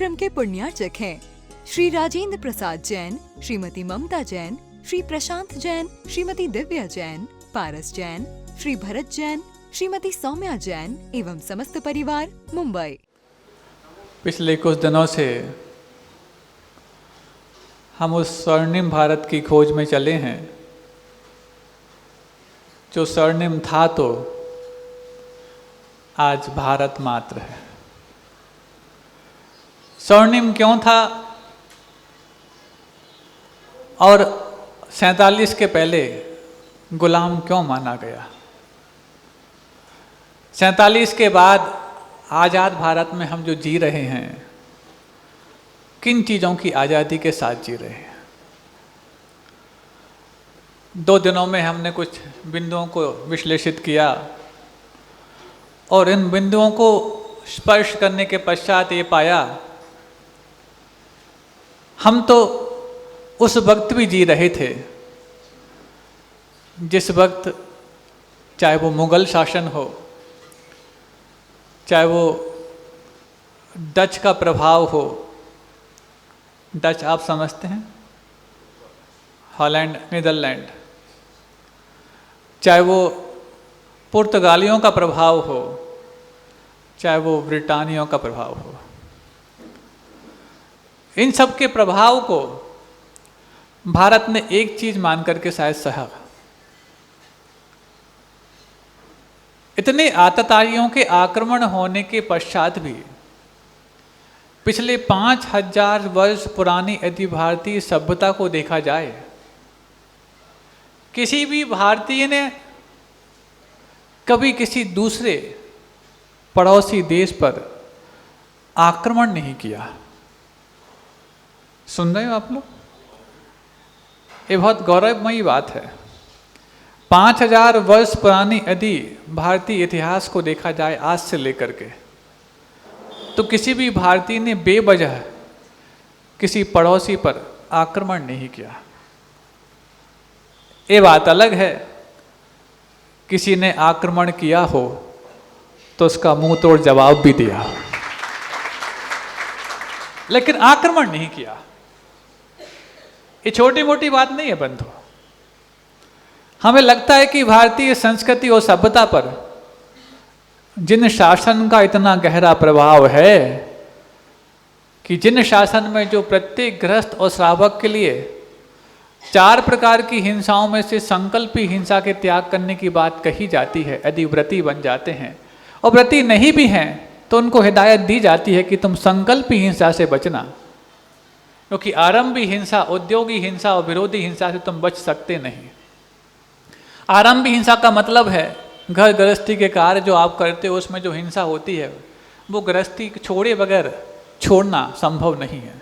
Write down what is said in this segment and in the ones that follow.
कार्यक्रम के पुण्यार्चक हैं श्री राजेंद्र प्रसाद जैन, श्रीमती ममता जैन, श्री प्रशांत जैन, श्रीमती दिव्या जैन, पारस जैन, श्री भरत जैन, श्रीमती सौम्या जैन एवं समस्त परिवार, मुंबई। पिछले कुछ दिनों से हम उस स्वर्णिम भारत की खोज में चले हैं जो स्वर्णिम था तो आज भारत मात्र है। स्वर्णिम क्यों था और 47 के पहले गुलाम क्यों माना गया? 47 के बाद आज़ाद भारत में हम जो जी रहे हैं, किन चीज़ों की आज़ादी के साथ जी रहे हैं? 2 दिनों में हमने कुछ बिंदुओं को विश्लेषित किया और इन बिंदुओं को स्पर्श करने के पश्चात ये पाया हम तो उस वक्त भी जी रहे थे जिस वक्त, चाहे वो मुग़ल शासन हो, चाहे वो डच का प्रभाव हो, डच आप समझते हैं, हॉलैंड, नीदरलैंड, चाहे वो पुर्तगालियों का प्रभाव हो, चाहे वो ब्रिटानियों का प्रभाव हो, इन सब के प्रभाव को भारत ने एक चीज मान करके शायद सहा। इतने आतताइयों के आक्रमण होने के पश्चात भी पिछले 5000 वर्ष पुरानी यदि भारतीय सभ्यता को देखा जाए, किसी भी भारतीय ने कभी किसी दूसरे पड़ोसी देश पर आक्रमण नहीं किया। सुन रहे हो आप लोग? ये बहुत गौरवमयी बात है। 5000 वर्ष पुरानी यदि भारतीय इतिहास को देखा जाए आज से लेकर के, तो किसी भी भारतीय ने बेवजह किसी पड़ोसी पर आक्रमण नहीं किया। ये बात अलग है किसी ने आक्रमण किया हो तो उसका मुंह तोड़ जवाब भी दिया, लेकिन आक्रमण नहीं किया। ये छोटी मोटी बात नहीं है बंधु। हमें लगता है कि भारतीय संस्कृति और सभ्यता पर जिन शासन का इतना गहरा प्रभाव है कि जिन शासन में जो प्रत्येक गृहस्थ और श्रावक के लिए 4 प्रकार की हिंसाओं में से संकल्पी हिंसा के त्याग करने की बात कही जाती है, यदि व्रती बन जाते हैं और व्रती नहीं भी हैं तो उनको हिदायत दी जाती है कि तुम संकल्पी हिंसा से बचना, क्योंकि आरंभी हिंसा, उद्योगी हिंसा और विरोधी हिंसा से तुम बच सकते नहीं। आरंभी हिंसा का मतलब है घर गृहस्थी के कार्य जो आप करते हो उसमें जो हिंसा होती है वो गृहस्थी छोड़े बगैर छोड़ना संभव नहीं है।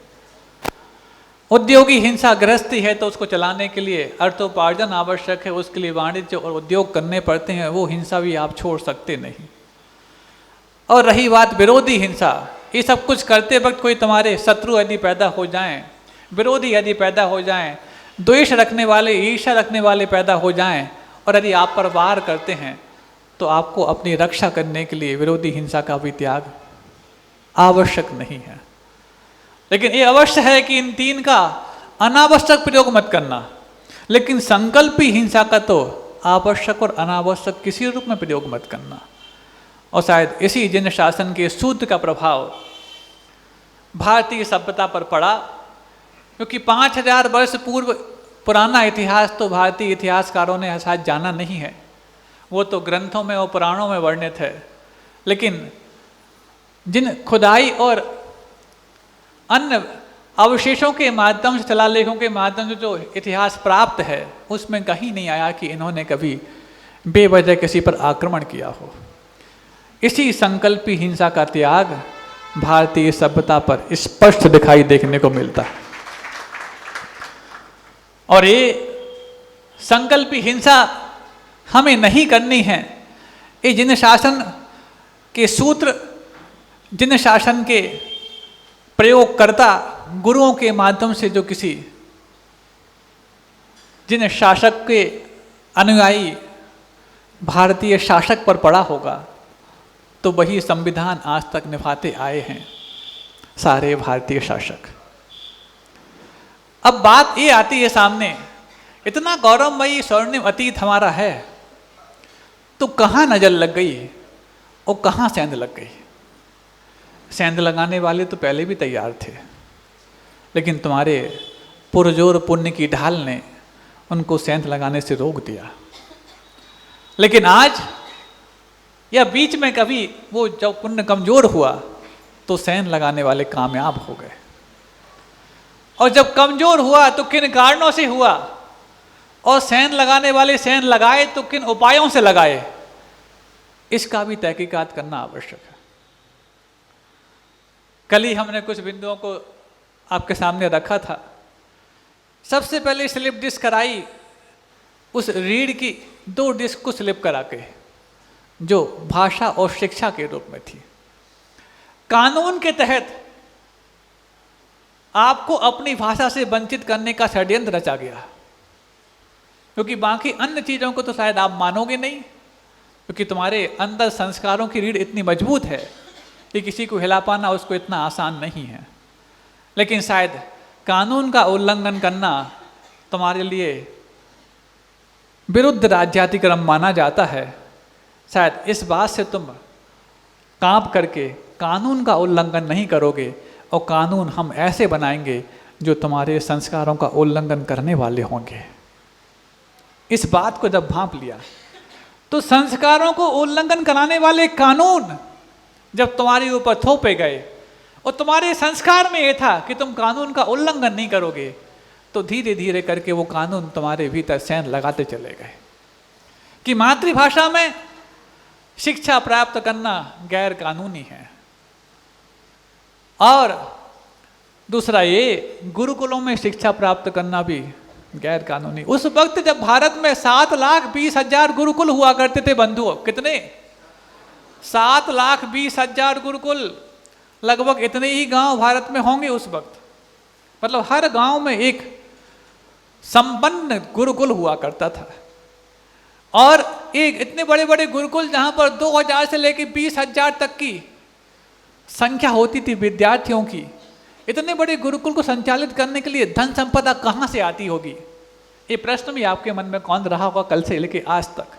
उद्योगी हिंसा गृहस्थी है तो उसको चलाने के लिए अर्थोपार्जन आवश्यक है, उसके लिए वाणिज्य और उद्योग करने पड़ते हैं, वो हिंसा भी आप छोड़ सकते नहीं। और रही बात विरोधी हिंसा, ये सब कुछ करते वक्त कोई तुम्हारे शत्रु यदि पैदा हो जाएं, विरोधी यदि पैदा हो जाएं, द्वेष रखने वाले, ईर्ष्या रखने वाले पैदा हो जाएं और यदि आप पर वार करते हैं तो आपको अपनी रक्षा करने के लिए विरोधी हिंसा का भी त्याग आवश्यक नहीं है। लेकिन ये अवश्य है कि इन 3 का अनावश्यक प्रयोग मत करना, लेकिन संकल्पी हिंसा का तो आवश्यक और अनावश्यक किसी रूप में प्रयोग मत करना। और शायद इसी जिन शासन के सूत्र का प्रभाव भारतीय सभ्यता पर पड़ा, क्योंकि 5000 वर्ष पूर्व पुराना इतिहास तो भारतीय इतिहासकारों ने शायद जाना नहीं है, वो तो ग्रंथों में और पुराणों में वर्णित है। लेकिन जिन खुदाई और अन्य अवशेषों के माध्यम से, शिलालेखों के माध्यम से जो इतिहास प्राप्त है उसमें कहीं नहीं आया कि इन्होंने कभी बेवजह किसी पर आक्रमण किया हो। इसी संकल्पी हिंसा का त्याग भारतीय सभ्यता पर स्पष्ट दिखाई देखने को मिलता है। और ये संकल्पी हिंसा हमें नहीं करनी है। ये जिन शासन के सूत्र, जिन शासन के प्रयोगकर्ता गुरुओं के माध्यम से जो किसी, जिन शासक के अनुयायी भारतीय शासक पर पड़ा होगा तो वही संविधान आज तक निभाते आए हैं। सारे भारतीय शासक। अब बात ये आती है सामने, इतना गौरवमयी स्वर्णिम अतीत हमारा है, तो कहाँ नजर लग गई और कहाँ सेंध लग गई? सेंध लगाने वाले तो पहले भी तैयार थे, लेकिन तुम्हारे पुरजोर पुण्य की ढाल ने उनको सेंध लगाने से रोक दिया। लेकिन आज या बीच में कभी वो जब पुण्य कमजोर हुआ तो सेंध लगाने वाले कामयाब हो गए, और जब कमजोर हुआ तो किन कारणों से हुआ, और सेंध लगाने वाले सेंध लगाए तो किन उपायों से लगाए, इसका भी तहकीकात करना आवश्यक है। कल ही हमने कुछ बिंदुओं को आपके सामने रखा था। सबसे पहले स्लिप डिस्क कराई, उस रीढ़ की 2 डिस्क को स्लिप करा के, जो भाषा और शिक्षा के रूप में थी। कानून के तहत आपको अपनी भाषा से वंचित करने का षड्यंत्र रचा गया, क्योंकि बाकी अन्य चीजों को तो शायद आप मानोगे नहीं, क्योंकि तुम्हारे अंदर संस्कारों की रीढ़ इतनी मजबूत है कि किसी को हिला पाना उसको इतना आसान नहीं है। लेकिन शायद कानून का उल्लंघन करना तुम्हारे लिए विरुद्ध राज्यातिक्रम माना जाता है। शायद इस बात से तुम कांप करके कानून का उल्लंघन नहीं करोगे, और कानून हम ऐसे बनाएंगे जो तुम्हारे संस्कारों का उल्लंघन करने वाले होंगे। इस बात को जब भांप लिया तो संस्कारों को उल्लंघन कराने वाले कानून जब तुम्हारे ऊपर थोपे गए, और तुम्हारे संस्कार में यह था कि तुम कानून का उल्लंघन नहीं करोगे, तो धीरे धीरे करके वो कानून तुम्हारे भीतर सेंध लगाते चले गए कि मातृभाषा में शिक्षा प्राप्त करना गैर कानूनी है। और दूसरा ये, गुरुकुलों में शिक्षा प्राप्त करना भी गैर कानूनी। उस वक्त जब भारत में 7,20,000 गुरुकुल हुआ करते थे बंधुओं, कितने? 7,20,000 गुरुकुल। लगभग इतने ही गांव भारत में होंगे उस वक्त। मतलब हर गांव में एक संपन्न गुरुकुल हुआ करता था, और एक इतने बड़े बड़े गुरुकुल जहां पर 2,000 से लेकर 20,000 तक की संख्या होती थी विद्यार्थियों की। इतने बड़े गुरुकुल को संचालित करने के लिए धन संपदा कहाँ से आती होगी? ये प्रश्न भी आपके मन में कौन रहा होगा कल से लेकर आज तक।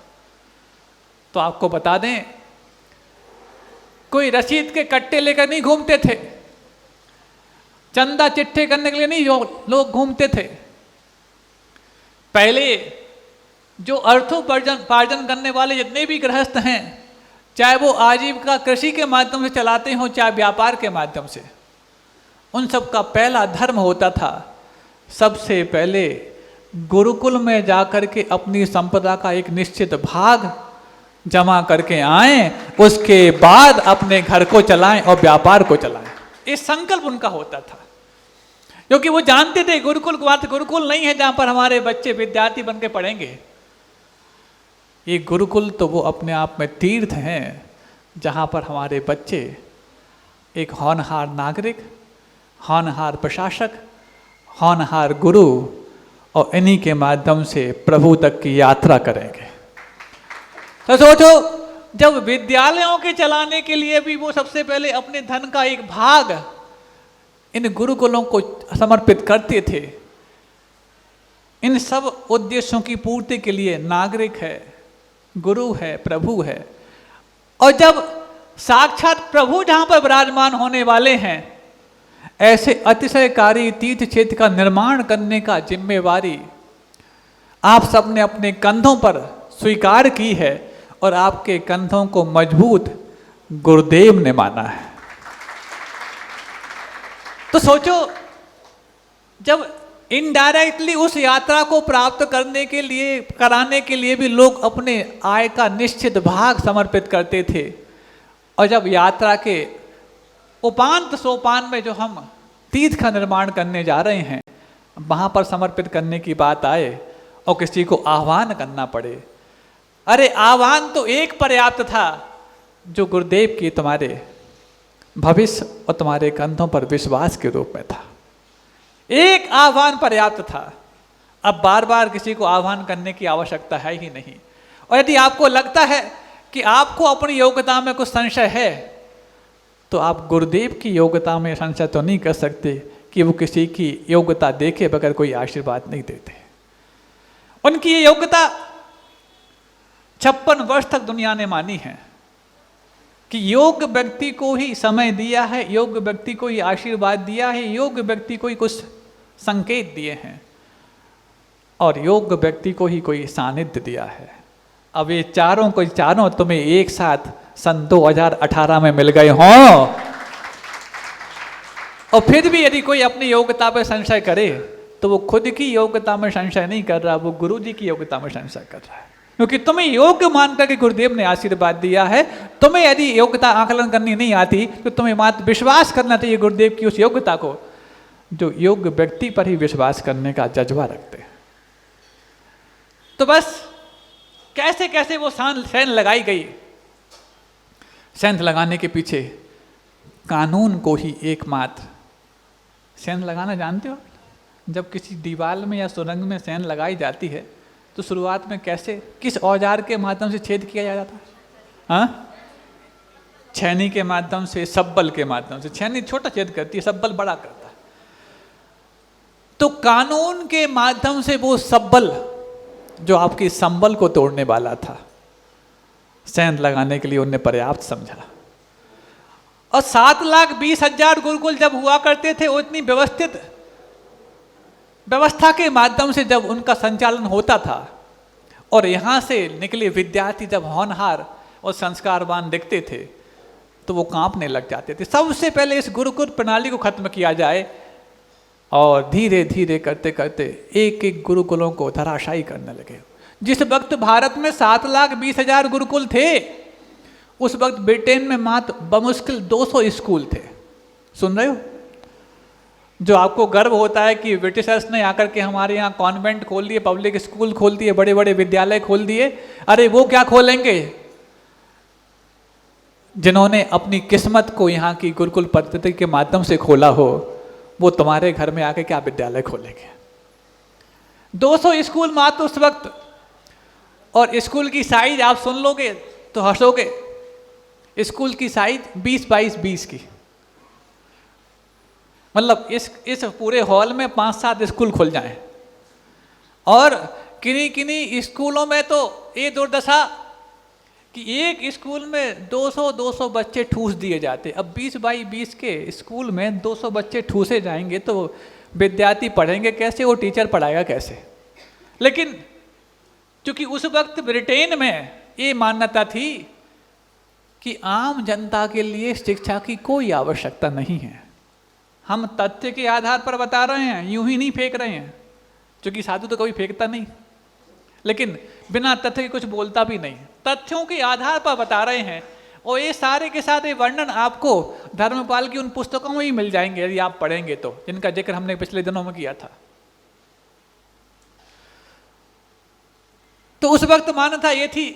तो आपको बता दें, कोई रसीद के कट्टे लेकर नहीं घूमते थे, चंदा चिट्ठे करने के लिए नहीं लोग घूमते थे। पहले जो अर्थोपार्जन करने वाले जितने भी गृहस्थ हैं, चाहे वो आजीविका कृषि के माध्यम से चलाते हों चाहे व्यापार के माध्यम से, उन सब का पहला धर्म होता था सबसे पहले गुरुकुल में जाकर के अपनी संपदा का एक निश्चित भाग जमा करके आएं, उसके बाद अपने घर को चलाएं और व्यापार को चलाएं। ये संकल्प उनका होता था, क्योंकि वो जानते थे गुरुकुल मात्र गुरुकुल नहीं है जहां पर हमारे बच्चे विद्यार्थी बन के पढ़ेंगे। ये गुरुकुल तो वो अपने आप में तीर्थ हैं जहां पर हमारे बच्चे एक होनहार नागरिक, होनहार प्रशासक, होनहार गुरु और इन्हीं के माध्यम से प्रभु तक की यात्रा करेंगे। तो सोचो, जब विद्यालयों के चलाने के लिए भी वो सबसे पहले अपने धन का एक भाग इन गुरुकुलों को समर्पित करते थे। इन सब उद्देश्यों की पूर्ति के लिए नागरिक है, गुरु है, प्रभु है, और जब साक्षात प्रभु जहां पर विराजमान होने वाले हैं, ऐसे अतिशयकारी तीर्थ क्षेत्र का निर्माण करने का जिम्मेवारी आप सबने अपने कंधों पर स्वीकार की है, और आपके कंधों को मजबूत गुरुदेव ने माना है। तो सोचो, जब इनडायरेक्टली उस यात्रा को प्राप्त करने के लिए कराने के लिए भी लोग अपने आय का निश्चित भाग समर्पित करते थे, और जब यात्रा के उपांत सोपान में जो हम तीर्थ का निर्माण करने जा रहे हैं, वहां पर समर्पित करने की बात आए और किसी को आह्वान करना पड़े, अरे आह्वान तो एक पर्याप्त था, जो गुरुदेव की तुम्हारे भविष्य और तुम्हारे कंधों पर विश्वास के रूप में था। एक आह्वान पर्याप्त था। अब बार बार किसी को आह्वान करने की आवश्यकता है ही नहीं। और यदि आपको लगता है कि आपको अपनी योग्यता में कुछ संशय है, तो आप गुरुदेव की योग्यता में संशय तो नहीं कर सकते कि वो किसी की योग्यता देखे बगैर कोई आशीर्वाद नहीं देते। उनकी ये योग्यता 56 वर्ष तक दुनिया ने मानी है कि योग्य व्यक्ति को ही समय दिया है, योग्य व्यक्ति को ही आशीर्वाद दिया है, योग्य व्यक्ति को ही कुछ संकेत दिए हैं और योग्य व्यक्ति को ही कोई सानिध्य दिया है। अब ये चारों तुम्हें एक साथ सन 2018 में मिल गए हों और फिर भी यदि कोई अपनी योग्यता पर संशय करे तो वो खुद की योग्यता में संशय नहीं कर रहा, वो गुरु जी की योग्यता में संशय कर रहा है। क्योंकि तुम्हें योग्य मानकर के गुरुदेव ने आशीर्वाद दिया है। तुम्हें यदि योग्यता आकलन करनी नहीं आती तो तुम्हें मात्र विश्वास करना चाहिए गुरुदेव की उस योग्यता को जो योग्य व्यक्ति पर ही विश्वास करने का जज्बा रखते हैं। तो बस कैसे कैसे वो सेंध लगाई गई। सेंध लगाने के पीछे कानून को ही एकमात्र, सेंध लगाना जानते हो? जब किसी दीवार में या सुरंग में सेंध लगाई जाती है तो शुरुआत में कैसे, किस औजार के माध्यम से छेद किया जाता है? हाँ, छेनी के माध्यम से, सब्बल के माध्यम से। छेनी छोटा छेद करती है, सब्बल बड़ा करता है। तो कानून के माध्यम से वो सब्बल जो आपकी संबल को तोड़ने वाला था, सेंध लगाने के लिए उन्होंने पर्याप्त समझा। और 7,20,000 गुरुकुल जब हुआ करते थे, वो इतनी व्यवस्थित व्यवस्था के माध्यम से जब उनका संचालन होता था और यहाँ से निकले विद्यार्थी जब होनहार और संस्कारवान दिखते थे तो वो कांपने लग जाते थे। सबसे पहले इस गुरुकुल प्रणाली को खत्म किया जाए और धीरे धीरे करते करते एक एक गुरुकुलों को धराशायी करने लगे। जिस वक्त भारत में 7,20,000 गुरुकुल थे, उस वक्त ब्रिटेन में मात्र बमुश्किल 200 स्कूल थे। सुन रहे हो? जो आपको गर्व होता है कि ब्रिटिशर्स ने आकर के हमारे यहाँ कॉन्वेंट खोल दिए, पब्लिक स्कूल खोल दिए, बड़े बड़े विद्यालय खोल दिए। अरे वो क्या खोलेंगे जिन्होंने अपनी किस्मत को यहाँ की गुरुकुल पद्धति के माध्यम से खोला हो, वो तुम्हारे घर में आके क्या विद्यालय खोलेंगे? 200 स्कूल मात्र उस वक्त। और स्कूल की साइज आप सुन लोगे तो हंसोगे। स्कूल की साइज 20x20 की, मतलब इस पूरे हॉल में 5-7 स्कूल खुल जाएं। और किन्हीं किन्हीं स्कूलों में तो ये दुर्दशा कि एक स्कूल में 200 बच्चे ठूस दिए जाते। अब 20x20 के स्कूल में 200 बच्चे ठूसे जाएंगे तो विद्यार्थी पढ़ेंगे कैसे, वो टीचर पढ़ाएगा कैसे? लेकिन क्योंकि उस वक्त ब्रिटेन में ये मान्यता थी कि आम जनता के लिए शिक्षा की कोई आवश्यकता नहीं है। हम तथ्य के आधार पर बता रहे हैं, यूं ही नहीं फेंक रहे हैं, क्योंकि साधु तो कभी फेंकता नहीं, लेकिन बिना तथ्य के कुछ बोलता भी नहीं। तथ्यों के आधार पर बता रहे हैं। और ये सारे के सारे वर्णन आपको धर्मपाल की उन पुस्तकों में ही मिल जाएंगे यदि आप पढ़ेंगे तो, जिनका जिक्र हमने पिछले दिनों में किया था। तो उस वक्त मान्यता ये थी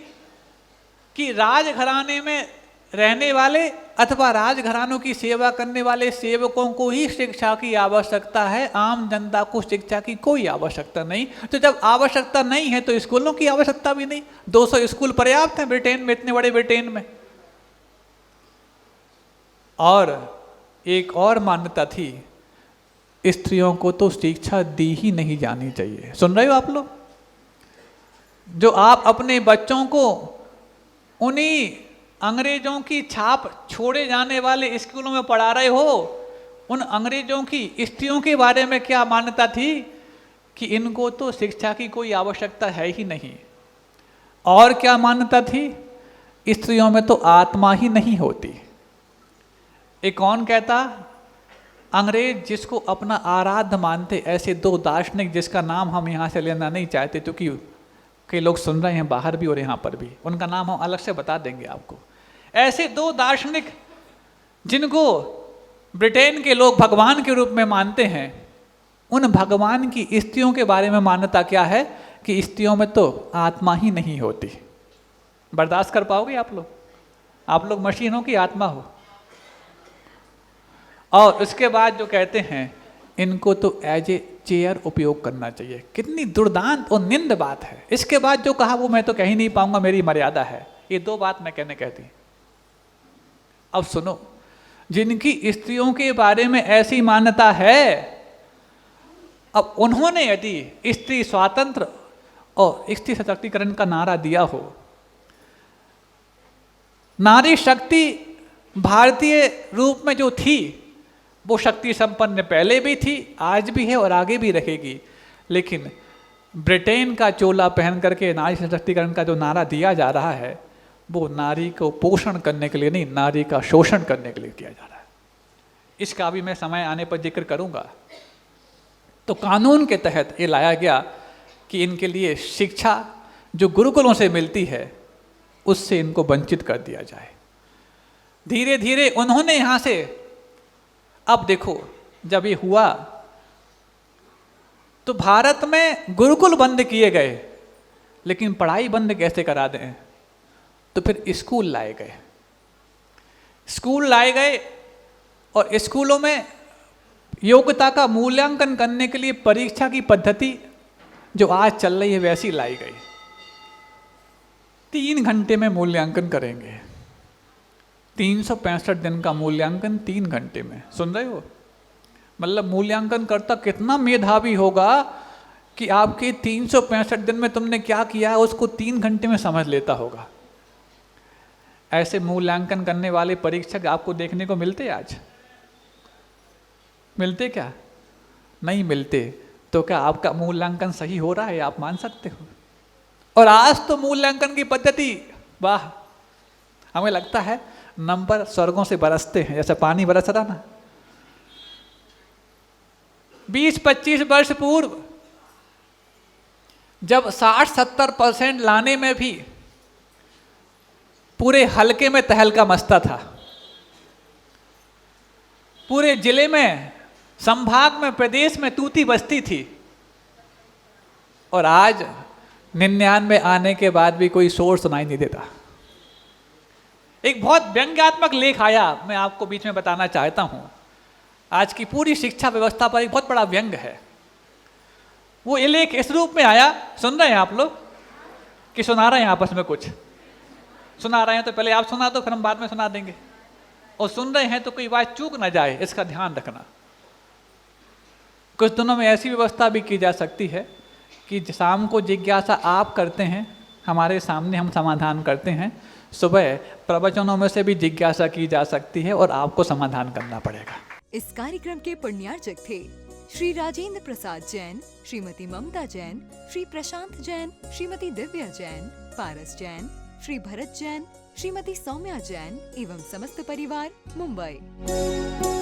कि राजघराने में रहने वाले अथवा राजघरानों की सेवा करने वाले सेवकों को ही शिक्षा की आवश्यकता है, आम जनता को शिक्षा की कोई आवश्यकता नहीं। तो जब आवश्यकता नहीं है तो स्कूलों की आवश्यकता भी नहीं। 200 स्कूल पर्याप्त हैं ब्रिटेन में, इतने बड़े ब्रिटेन में। और एक और मान्यता थी, स्त्रियों को तो शिक्षा दी ही नहीं जानी चाहिए। सुन रहे हो आप लोग? जो आप अपने बच्चों को उन्हीं अंग्रेजों की छाप छोड़े जाने वाले स्कूलों में पढ़ा रहे हो, उन अंग्रेजों की स्त्रियों के बारे में क्या मान्यता थी कि इनको तो शिक्षा की कोई आवश्यकता है ही नहीं। और क्या मान्यता थी? स्त्रियों में तो आत्मा ही नहीं होती। एक कौन कहता? अंग्रेज जिसको अपना आराध्य मानते, ऐसे 2 दार्शनिक जिसका नाम हम यहाँ से लेना नहीं चाहते क्योंकि कई लोग सुन रहे हैं बाहर भी और यहाँ पर भी, उनका नाम हम अलग से बता देंगे आपको। ऐसे 2 दार्शनिक जिनको ब्रिटेन के लोग भगवान के रूप में मानते हैं, उन भगवान की स्त्रियों के बारे में मान्यता क्या है कि स्त्रियों में तो आत्मा ही नहीं होती। बर्दाश्त कर पाओगे आप लोग? आप लोग मशीनों की आत्मा हो। और उसके बाद जो कहते हैं इनको तो एज ए चेयर उपयोग करना चाहिए। कितनी दुर्दांत और निंद बात है। इसके बाद जो कहा वो मैं तो कह ही नहीं पाऊंगा, मेरी मर्यादा है। ये 2 बात मैं कहती। अब सुनो, जिनकी स्त्रियों के बारे में ऐसी मान्यता है, अब उन्होंने यदि स्त्री स्वातंत्र और स्त्री सशक्तिकरण का नारा दिया हो, नारी शक्ति भारतीय रूप में जो थी वो शक्ति संपन्न पहले भी थी, आज भी है और आगे भी रहेगी, लेकिन ब्रिटेन का चोला पहन करके नारी सशक्तिकरण का जो नारा दिया जा रहा है वो नारी को पोषण करने के लिए नहीं, नारी का शोषण करने के लिए किया जा रहा है। इसका भी मैं समय आने पर जिक्र करूंगा। तो कानून के तहत ये लाया गया कि इनके लिए शिक्षा जो गुरुकुलों से मिलती है उससे इनको वंचित कर दिया जाए। धीरे धीरे उन्होंने यहाँ से, अब देखो जब ये हुआ तो भारत में गुरुकुल बंद किए गए, लेकिन पढ़ाई बंद कैसे करा दें? तो फिर स्कूल लाए गए। स्कूल लाए गए और स्कूलों में योग्यता का मूल्यांकन करने के लिए परीक्षा की पद्धति जो आज चल रही है वैसी लाई गई। 3 घंटे में मूल्यांकन करेंगे, 365 दिन का मूल्यांकन 3 घंटे में। सुन रहे हो? मतलब मूल्यांकन करता कितना मेधावी होगा कि आपके 365 दिन में तुमने क्या किया है उसको 3 घंटे में समझ लेता होगा। ऐसे मूल्यांकन करने वाले परीक्षक आपको देखने को मिलते आज? मिलते क्या? नहीं मिलते। तो क्या आपका मूल्यांकन सही हो रहा है, आप मान सकते हो? और आज तो मूल्यांकन की पद्धति, वाह, हमें लगता है नंबर स्वर्गों से बरसते हैं, जैसे पानी बरस रहा ना। 20-25 वर्ष पूर्व जब 60-70% लाने में भी पूरे हलके में तहलका मचता था, पूरे जिले में, संभाग में, प्रदेश में तूती बजती थी, और आज 99 आने के बाद भी कोई शोर सुनाई नहीं देता। एक बहुत व्यंग्यात्मक लेख आया, मैं आपको बीच में बताना चाहता हूं। आज की पूरी शिक्षा व्यवस्था पर एक बहुत बड़ा व्यंग है। वो ये लेख इस रूप में आया, सुन रहे हैं आप लोग कि सुना रहे हैं आपस में? कुछ सुना रहे हैं तो पहले आप सुना दो, फिर हम बाद में सुना देंगे। और सुन रहे हैं तो कोई बात चूक ना जाए, इसका ध्यान रखना। कुछ दिनों में ऐसी व्यवस्था भी की जा सकती है कि शाम को जिज्ञासा आप करते हैं, हमारे सामने हम समाधान करते हैं, सुबह प्रवचनों में से भी जिज्ञासा की जा सकती है और आपको समाधान करना पड़ेगा। इस कार्यक्रम के पुण्यार्चक थे श्री राजेंद्र प्रसाद जैन, श्रीमती ममता जैन, श्री प्रशांत जैन, श्रीमती दिव्या जैन, पारस जैन, श्री भरत जैन, श्रीमती सौम्या जैन एवं समस्त परिवार, मुंबई।